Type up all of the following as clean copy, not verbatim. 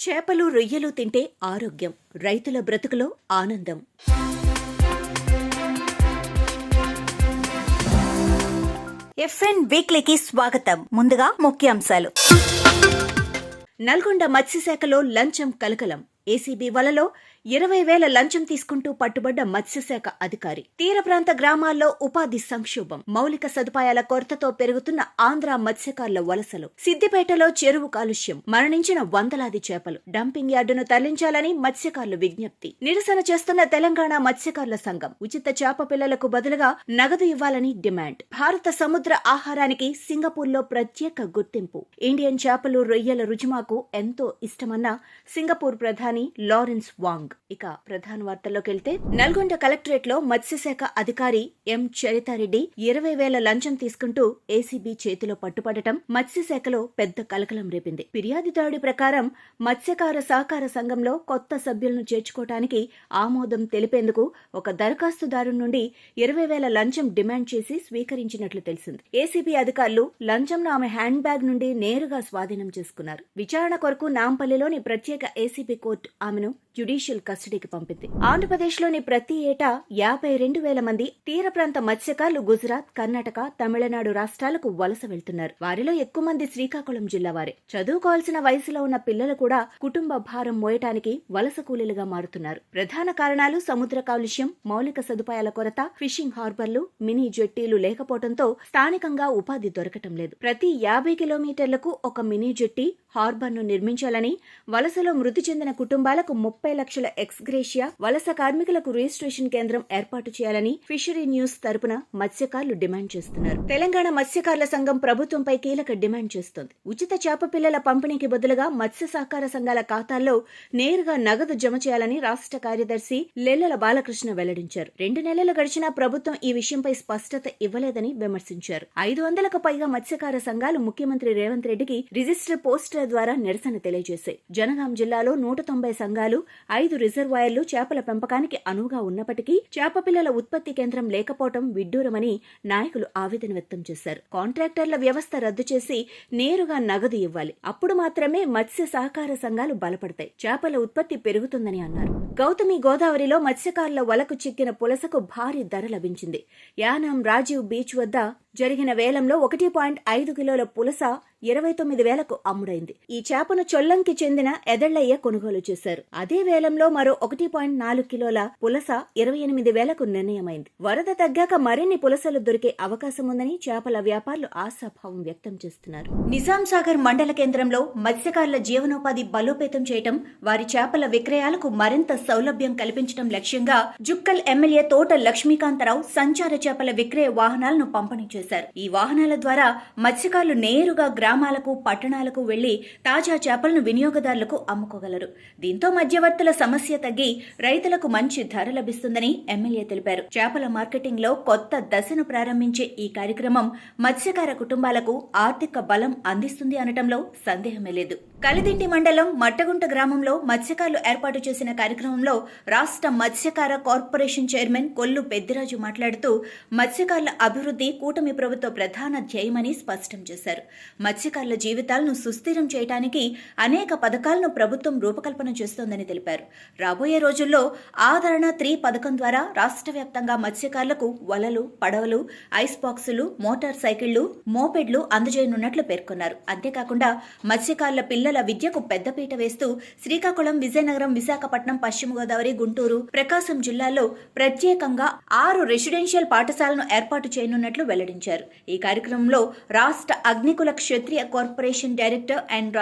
చేపలు రొయ్యలు తింటే ఆరోగ్యం, రైతుల బ్రతుకులో ఆనందం. ఎఫ్ఎన్ వీక్లీకి స్వాగతం. ముందుగా ముఖ్యాంశాలు. నల్గొండ మత్స్యశాఖలో లంచం కలకలం. ఏసీబీ వలలో 20,000 లంచం తీసుకుంటూ పట్టుబడ్డ మత్స్యశాఖ అధికారి. తీర ప్రాంత గ్రామాల్లో ఉపాధి సంక్షోభం. మౌలిక సదుపాయాల కొరతతో పెరుగుతున్న ఆంధ్ర మత్స్యకారుల వలసలు. సిద్దిపేటలో చెరువు కాలుష్యం. మరణించిన వందలాది చేపలు. డంపింగ్ యార్డును తరలించాలని మత్స్యకారులు విజ్ఞప్తి. నిరసన చేస్తున్న తెలంగాణ మత్స్యకారుల సంఘం. ఉచిత చేప పిల్లలకు బదులుగా నగదు ఇవ్వాలని డిమాండ్. భారత సముద్ర ఆహారానికి సింగపూర్లో ప్రత్యేక గుర్తింపు. ఇండియన్ చేపలు రొయ్యల రుజుమాకు ఎంతో ఇష్టమన్న సింగపూర్ ప్రధాని లారెన్స్ వాంగ్. ఇక ప్రధాన వార్తల్లోకి వెళ్తే, నల్గొండ కలెక్టరేట్ లో మత్స్యశాఖ అధికారి ఎం చరితారెడ్డి 20,000 లంచం తీసుకుంటూ ఏసీబీ చేతిలో పట్టుపడటం మత్స్యశాఖలో పెద్ద కలకలం రేపింది. ఫిర్యాదుదారుడి ప్రకారం మత్స్యకార సహకార సంఘంలో కొత్త సభ్యులను చేర్చుకోవటానికి ఆమోదం తెలిపేందుకు ఒక దరఖాస్తుదారు నుండి 20,000 లంచం డిమాండ్ చేసి స్వీకరించినట్లు తెలిసింది. ఏసీబీ అధికారులు లంచంను ఆమె హ్యాండ్ బ్యాగ్ నుండి నేరుగా స్వాధీనం చేసుకున్నారు. విచారణ కొరకు నాంపల్లిలోని ప్రత్యేక ఏసీబీ కోర్టు ఆమెను జ్యుడిషియల్ కస్టడీకి పంపింది. ఆంధ్రప్రదేశ్లోని ప్రతి ఏటా 52,000 మంది తీర ప్రాంత మత్స్యకారులు గుజరాత్, కర్ణాటక, తమిళనాడు రాష్ట్రాలకు వలస వెళ్తున్నారు. వారిలో ఎక్కువ మంది శ్రీకాకుళం జిల్లా వారే. చదువుకోవాల్సిన వయసులో ఉన్న పిల్లలు కూడా కుటుంబ భారం మోయటానికి వలస కూలీలుగా మారుతున్నారు. ప్రధాన కారణాలు సముద్ర కాలుష్యం, మౌలిక సదుపాయాల కొరత, ఫిషింగ్ హార్బర్లు, మినీ జెట్టీలు లేకపోవడంతో స్థానికంగా ఉపాధి దొరకటం లేదు. ప్రతి 50 కిలోమీటర్లకు ఒక మినీ జెట్టీ, హార్బర్ను నిర్మించాలని, వలసలో మృతి చెందిన కుటుంబాలకు 30 లక్షల ఎక్స్గ్రేషియా, వలస కార్మికులకు రిజిస్ట్రేషన్ కేంద్రం ఏర్పాటు చేయాలని ఫిషరీ న్యూస్ తరపున మత్స్యకారులు డిమాండ్ చేస్తున్నారు. తెలంగాణ మత్స్యకారుల సంఘం ప్రభుత్వంపై కీలక డిమాండ్ చేస్తోంది. ఉచిత చేప పిల్లల పంపిణీకి బదులుగా మత్స్య సహకార సంఘాల ఖాతాల్లో నేరుగా నగదు జమ చేయాలని రాష్ట్ర కార్యదర్శి లెల్లెల బాలకృష్ణ వెల్లడించారు. 2 నెలలు గడిచినా ప్రభుత్వం ఈ విషయంపై స్పష్టత ఇవ్వలేదని విమర్శించారు. 500కు పైగా మత్స్యకార సంఘాలు ముఖ్యమంత్రి రేవంత్ రెడ్డికి రిజిస్టర్ పోస్టుల ద్వారా నిరసన తెలియజేశాయి. జనగాం జిల్లాలో 190 సంఘాలు, 5 రిజర్వాయర్లు చేపల పెంపకానికి అనువుగా ఉన్నప్పటికీ చేప పిల్లల ఉత్పత్తి కేంద్రం లేకపోవడం విడ్డూరమని నాయకులు ఆవేదన వ్యక్తం చేశారు. కాంట్రాక్టర్ల వ్యవస్థ రద్దు చేసి నేరుగా నగదు ఇవ్వాలి. అప్పుడు మాత్రమే మత్స్య సహకార సంఘాలు బలపడతాయి, చేపల ఉత్పత్తి పెరుగుతుందని అన్నారు. గౌతమి గోదావరిలో మత్స్యకారుల వలకు చిక్కిన పులసకు భారీ ధర లభించింది. యానాం రాజీవ్ బీచ్ వద్ద జరిగిన వేలంలో 1.5 కిలోల పులస 29,000కు అమ్ముడైంది. ఈ చేపను చొల్లంకి చెందిన ఎదళ్లయ్య కొనుగోలు చేశారు. అదే వేలంలో మరో 1.4 కిలోల పులస 28,000కు నిర్ణయమైంది. వరద తగ్గాక మరిన్ని పులసలు దొరికే అవకాశం ఉందని చేపల వ్యాపారులు ఆశాభావం వ్యక్తం చేస్తున్నారు. నిజాం సాగర్ మండల కేంద్రంలో మత్స్యకారుల జీవనోపాధి బలోపేతం చేయటం, వారి చేపల విక్రయాలకు మరింత సౌలభ్యం కల్పించడం లక్ష్యంగా జుక్కల్ ఎమ్మెల్యే తోట లక్ష్మీకాంతరావు సంచార చేపల విక్రయ వాహనాలను పంపిణీ చేశారు. ఈ వాహనాల ద్వారా మత్స్యకారులు నేరుగా గ్రామాలకు, పట్టణాలకు వెళ్లి తాజా చేపలను వినియోగదారులకు అమ్ముకోగలరు. దీంతో మధ్యవర్తుల సమస్య తగ్గి రైతులకు మంచి ధర లభిస్తుందని ఎమ్మెల్యే తెలిపారు. చేపల మార్కెటింగ్ లో కొత్త దశను ప్రారంభించే ఈ కార్యక్రమం మత్స్యకార కుటుంబాలకు ఆర్థిక బలం అందిస్తుంది అనటంలో సందేహమే లేదు. కలిదిండి మండలం మట్టగుంట గ్రామంలో మత్స్యకారులు ఏర్పాటు చేసిన కార్యక్రమంలో రాష్ట్ర మత్స్యకార కార్పొరేషన్ చైర్మన్ కొల్లు పెద్దిరాజు మాట్లాడుతూ, మత్స్యకారుల అభివృద్ధి కూటమి ప్రభుత్వ ప్రధాన ధ్యేయమని స్పష్టం చేశారు. మత్స్యకారుల జీవితాలను సుస్థిరం చేయడానికి అనేక పథకాలను ప్రభుత్వం రూపకల్పన చేస్తోందని తెలిపారు. రాబోయే రోజుల్లో ఆదరణ 3 పథకం ద్వారా రాష్ట్ర వ్యాప్తంగా మత్స్యకారులకు వలలు, పడవలు, ఐస్ బాక్సులు, మోటార్ సైకిళ్లు, మోపెడ్లు అందజేయనున్నట్లు పేర్కొన్నారు. అంతేకాకుండా మత్స్యకారుల పిల్లల విద్యకు పెద్దపీట వేస్తూ శ్రీకాకుళం, విజయనగరం, విశాఖపట్నం, పశ్చిమ గోదావరి, గుంటూరు, ప్రకాశం జిల్లాల్లో ప్రత్యేకంగా 6 రెసిడెన్షియల్ పాఠశాలను ఏర్పాటు చేయనున్నట్లు వెల్లడించారు. ఈ కార్యక్రమంలో రాష్ట్ర అగ్నికుల క్షత్రియ కార్పొరేషన్ డైరెక్టర్ అండ్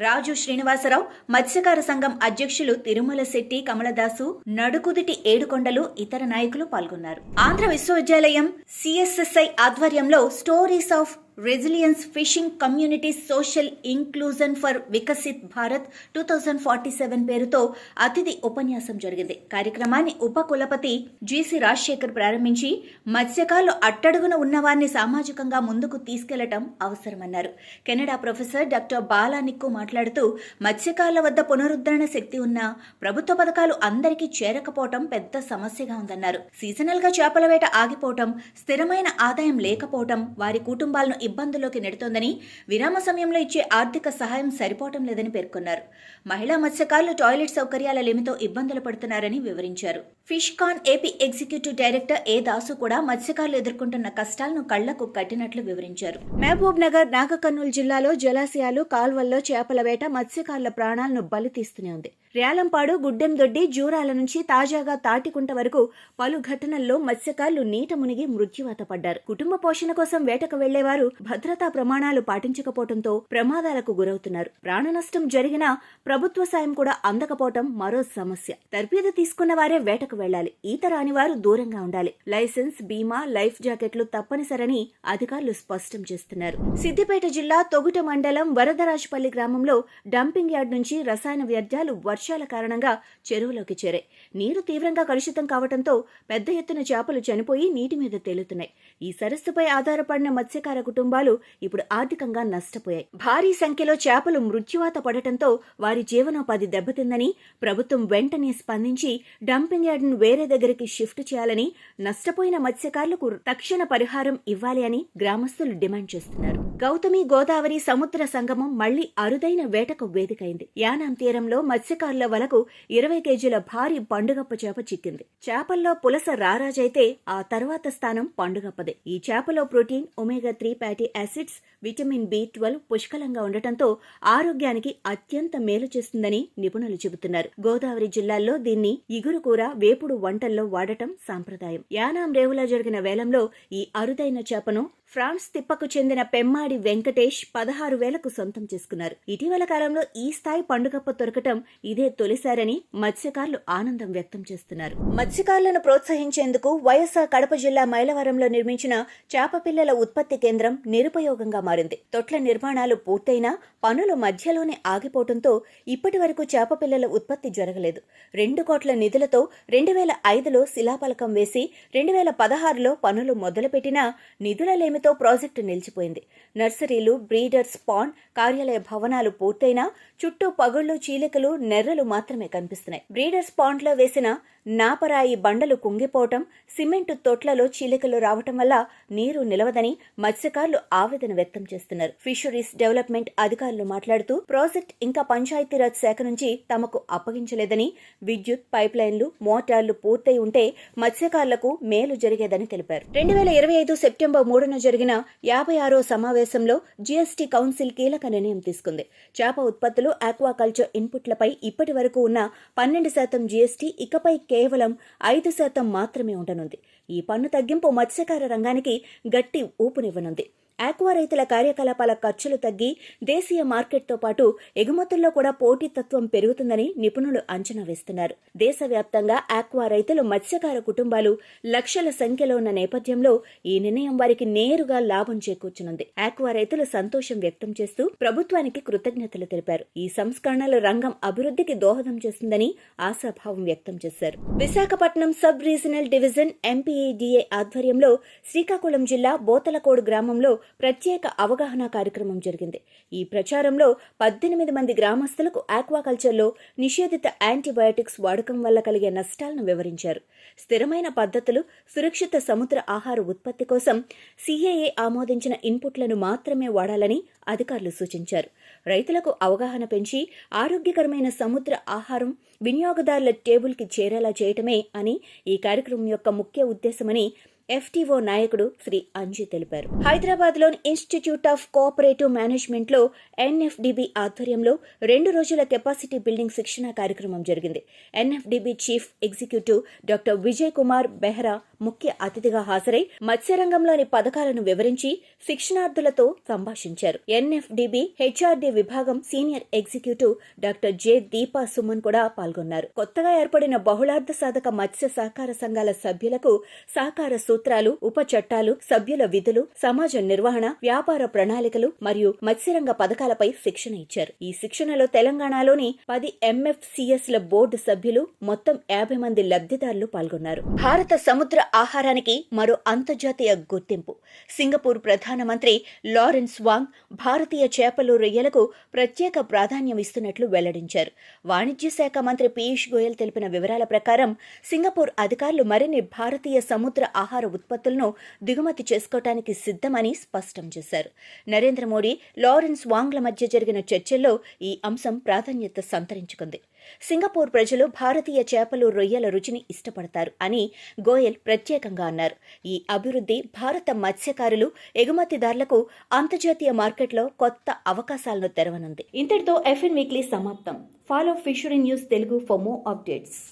రాజు శ్రీనివాసరావు, మత్స్యకార సంఘం అధ్యక్షులు తిరుమల శెట్టి, కమలదాసు, నడుకుదిటి ఏడుకొండలు, ఇతర నాయకులు పాల్గొన్నారు. ఆంధ్ర విశ్వవిద్యాలయం సిఎస్ఎస్ఐ ఆధ్వర్యంలో stories of resilience fishing community social inclusion for Viksit Bharat 2047 పేరుతో అతిథి ఉపన్యాసం జరిగింది. కార్యక్రమాన్ని ఉప కులపతి జిసి రాజశేఖర్ ప్రారంభించి, మత్స్యకారులు అట్టడుగున ఉన్నవారిని సామాజికంగా ముందుకు తీసుకెళ్లటం అవసరమన్నారు. కెనడా ప్రొఫెసర్ డాక్టర్ బాలా నిక్కు మాట్లాడుతూ, మత్స్యకారుల వద్ద పునరుద్ధరణ శక్తి ఉన్నా ప్రభుత్వ పథకాలు అందరికీ చేరకపోవటం పెద్ద సమస్యగా ఉందన్నారు. సీజనల్ గా చేపల వేట ఆగిపోవటం, స్థిరమైన ఆదాయం లేకపోవటం వారి కుటుంబాలను ఇబ్బందుల్లోకి నెడుతోందని, విరామ సమయంలో ఇచ్చే ఆర్థిక సహాయం సరిపోవటం లేదని పేర్కొన్నారు. మహిళా మత్స్యకారులు టాయిలెట్ సౌకర్యాల లేమితో ఇబ్బందులు పడుతున్నారని వివరించారు. ఫిష్ కాన్ ఏపీ ఎగ్జిక్యూటివ్ డైరెక్టర్ ఏ దాసు కూడా మత్స్యకారులు ఎదుర్కొంటున్న కష్టాలను కళ్లకు కట్టినట్లు వివరించారు. మహబూబ్ నగర్, నాగర్కర్నూలు జిల్లాలో జలాశయాలు, కాల్వల్లో చేపల వేట మత్స్యకారుల ప్రాణాలను బలి తీస్తూనే ఉంది. ర్యాలంపాడు, గుడ్డెందొడ్డి, జూరాల నుంచి తాజాగా తాటికుంట వరకు పలు ఘటనల్లో మత్స్యకారులు నీట మునిగి మృత్యువాత పడ్డారు. కుటుంబ పోషణ కోసం వేటకు వెళ్లేవారు భద్రతా ప్రమాణాలు పాటించకపోవడంతో ప్రమాదాలకు గురవుతున్నారు. ప్రాణ నష్టం జరిగినా ప్రభుత్వ సాయం కూడా అందకపోవటం మరో సమస్య. తర్ఫీదు తీసుకున్న వారే వేటకు వెళ్లాలి. ఈత రాని వారు దూరంగా ఉండాలి. లైసెన్స్, బీమా, లైఫ్ జాకెట్లు తప్పనిసరని అధికారులు స్పష్టం చేస్తున్నారు. సిద్దిపేట జిల్లా తొగుట మండలం వరదరాజుపల్లి గ్రామంలో డంపింగ్ యార్డ్ నుంచి రసాయన వ్యర్థాలు వర్షాల కారణంగా చెరువులోకి చేరాయి. నీరు తీవ్రంగా కలుషితం కావడంతో పెద్ద ఎత్తున చేపలు చనిపోయి నీటి మీద తేలుతున్నాయి. ఈ సరస్సుపై ఆధారపడిన మత్స్యకార కుటుంబాలు ఇప్పుడు ఆర్థికంగా నష్టపోయాయి. భారీ సంఖ్యలో చేపలు మృత్యువాత పడటంతో వారి జీవనోపాధి దెబ్బతిందని ప్రభుత్వం వెంటనే స్పందించి డంపింగ్ యార్డును వేరే దగ్గరికి షిఫ్ట్ చేయాలని, నష్టపోయిన మత్స్యకారులకు తక్షణ పరిహారం ఇవ్వాలి అని గ్రామస్తులు డిమాండ్ చేస్తున్నారు. గౌతమి గోదావరి సముద్ర సంగమం మళ్లీ అరుదైన వేటకు వేదికైంది. యానాం తీరంలో మత్స్యకారుల వలకు 20 కేజీల భారీ పండుగప్ప చేప చిక్కింది. చేపల్లో పులస రారాజైతే ఆ తర్వాత స్థానం పండుగప్పదే. ఈ చేపలో protein, ఒమేగా-3 fatty acids, vitamin B12 పుష్కలంగా ఉండటంతో ఆరోగ్యానికి అత్యంత మేలు చేస్తుందని నిపుణులు చెబుతున్నారు. గోదావరి జిల్లాల్లో దీన్ని ఇగురు కూర, వేపుడు వంటల్లో వాడటం సాంప్రదాయం. యానాం రేవులో జరిగిన వేలంలో ఈ అరుదైన చేపను ఫ్రాన్స్ తిప్పకు చెందిన పెమ్మాడి వెంకటేష్ 16,000కు సొంతం చేసుకున్నారు. ఇటీవల కాలంలో ఈ స్థాయి పండుగప్ప దొరకటం ఇదే తొలిసారని మత్స్యకారులు ఆనందం వ్యక్తం చేస్తున్నారు. మత్స్యకారులను ప్రోత్సహించేందుకు వైఎస్ఆర్ కడప జిల్లా మైలవరంలో నిర్మించిన చేప పిల్లల ఉత్పత్తి కేంద్రం నిరుపయోగంగా మారింది. తొట్ల నిర్మాణాలు పూర్తయినా పనులు మధ్యలోనే ఆగిపోవడంతో ఇప్పటి వరకు చేప పిల్లల ఉత్పత్తి జరగలేదు. 2 కోట్ల నిధులతో 2005లో శిలాఫలకం వేసి 2016లో పనులు మొదలుపెట్టినా నిధుల లేమితో ప్రాజెక్టు నిలిచిపోయింది. నర్సరీలు, బ్రీడర్స్ పాండ్, కార్యాలయ భవనాలు పూర్తయినా చుట్టూ పగుళ్లు, చీలికలు, నెర్రలు మాత్రమే కనిపిస్తున్నాయి. బ్రీడర్స్ పాండ్లో వేసిన నాపరాయి బండలు కుంగిపోవటం, సిమెంటు తొట్లలో చీలికలు రావటం వల్ల నీరు నిలవదని మత్స్యకారులు ఆవేదన వ్యక్తం చేస్తున్నారు. ఫిషరీస్ డెవలప్మెంట్ అధికారులు మాట్లాడుతూ ప్రాజెక్ట్ ఇంకా పంచాయతీరాజ్ శాఖ నుంచి తమకు అప్పగించలేదని, విద్యుత్, పైప్లైన్లు, మోటార్లు పూర్తయి ఉంటే మత్స్యకారులకు మేలు జరిగేదని తెలిపారు. 2025 సెప్టెంబర్ 3న జరిగిన 56వ సమావేశంలో జీఎస్టీ కౌన్సిల్ కీలక నిర్ణయం తీసుకుంది. చేప ఉత్పత్తులు, ఆక్వాకల్చర్ ఇన్పుట్లపై ఇప్పటి వరకు ఉన్న 12% జీఎస్టీ ఇకపై కేవలం 5% మాత్రమే ఉండనుంది. ఈ పన్ను తగ్గింపు మత్స్యకార రంగానికి గట్టి ఊపునివ్వనుంది. ఆక్వా రైతుల కార్యకలాపాల ఖర్చులు తగ్గి దేశీయ మార్కెట్తో పాటు ఎగుమతుల్లో కూడా పోటీతత్వం పెరుగుతుందని నిపుణులు అంచనా వేస్తున్నారు. దేశవ్యాప్తంగా ఆక్వా రైతులు, మత్స్యకార కుటుంబాలు లక్షల సంఖ్యలో ఉన్న నేపథ్యంలో ఈ నిర్ణయం వారికి నేరుగా లాభం చేకూర్చనుంది. ఆక్వా రైతులు సంతోషం వ్యక్తం చేస్తూ ప్రభుత్వానికి కృతజ్ఞతలు తెలిపారు. ఈ సంస్కరణలు రంగం అభివృద్ధికి దోహదం చేస్తుందని ఆశాభావం వ్యక్తం చేశారు. విశాఖపట్నం సబ్ రీజనల్ డివిజన్ ఎంపీఏడీఏ ఆధ్వర్యంలో శ్రీకాకుళం జిల్లా బోతలకోడు గ్రామంలో ప్రత్యేక అవగాహన కార్యక్రమం జరిగింది. ఈ ప్రచారంలో 18 మంది గ్రామస్తులకు ఆక్వాకల్చర్లో నిషేధిత యాంటీబయాటిక్స్ వాడకం వల్ల కలిగే నష్టాలను వివరించారు. స్థిరమైన పద్ధతులు, సురక్షిత సముద్ర ఆహార ఉత్పత్తి కోసం CAA ఆమోదించిన ఇన్పుట్లను మాత్రమే వాడాలని అధికారులు సూచించారు. రైతులకు అవగాహన పెంచి ఆరోగ్యకరమైన సముద్ర ఆహారం వినియోగదారుల టేబుల్కి చేరేలా చేయటమే అని ఈ కార్యక్రమం యొక్క ముఖ్య ఉద్దేశమని FTO నాయకుడు శ్రీ అంజీ తెలిపారు. హైదరాబాద్లోని ఇన్స్టిట్యూట్ ఆఫ్ కోఆపరేటివ్ మేనేజ్మెంట్లో NFDB ఆధ్వర్యంలో 2 రోజుల కెపాసిటీ బిల్డింగ్ శిక్షణ కార్యక్రమం జరిగింది. NFDB chief executive doctor Vijay Kumar Behra ముఖ్య అతిథిగా హాజరై మత్స్యరంగంలోని పథకాలను వివరించి శిక్షణార్థులతో సంభాషించారు. NFDB HRD విభాగం senior executive doctor J Deepa Suman కూడా పాల్గొన్నారు. కొత్తగా ఏర్పడిన బహుళార్థ సాధక మత్స్య సహకార సంఘాల సభ్యులకు సహకార సూత్రాలు, ఉప చట్టాలు, సభ్యుల విధులు, సమాజ నిర్వహణ, వ్యాపార ప్రణాళికలు మరియు మత్స్యరంగ పథకాలపై శిక్షణ ఇచ్చారు. ఈ శిక్షణలో తెలంగాణలోని 10 MFCSల బోర్డు సభ్యులు, మొత్తం 50 మంది లబ్ధిదారులు పాల్గొన్నారు. భారత సముద్ర ఆహారానికి మరో అంతర్జాతీయ గుర్తింపు. సింగపూర్ ప్రధానమంత్రి లారెన్స్ వాంగ్ భారతీయ చేపలు, రొయ్యలకు ప్రత్యేక ప్రాధాన్యం ఇస్తున్నట్లు వెల్లడించారు. వాణిజ్య శాఖ మంత్రి పీయూష్ గోయల్ తెలిపిన వివరాల ప్రకారం సింగపూర్ అధికారులు మరిన్ని భారతీయ సముద్ర ఆహార ఉత్పత్తులను దిగుమతి చేసుకోవటానికి సిద్ధమని స్పష్టం చేశారు. నరేంద్ర మోడీ, లారెన్స్ వాంగ్ల మధ్య జరిగిన చర్చల్లో ఈ అంశం ప్రాధాన్యత సంతరించుకుంది. సింగపూర్ ప్రజలు భారతీయ చేపలు, రొయ్యల రుచిని ఇష్టపడతారు అని గోయల్ ప్రత్యేకంగా అన్నారు. ఈ అభివృద్ధి భారత మత్స్యకారులు, ఎగుమతిదారులకు అంతర్జాతీయ మార్కెట్లో కొత్త అవకాశాలను తెరవనుంది. ఇంతటితో ఎఫ్ఎన్ వీక్లీ సమాప్తం. Follow fishery news Telugu for more updates.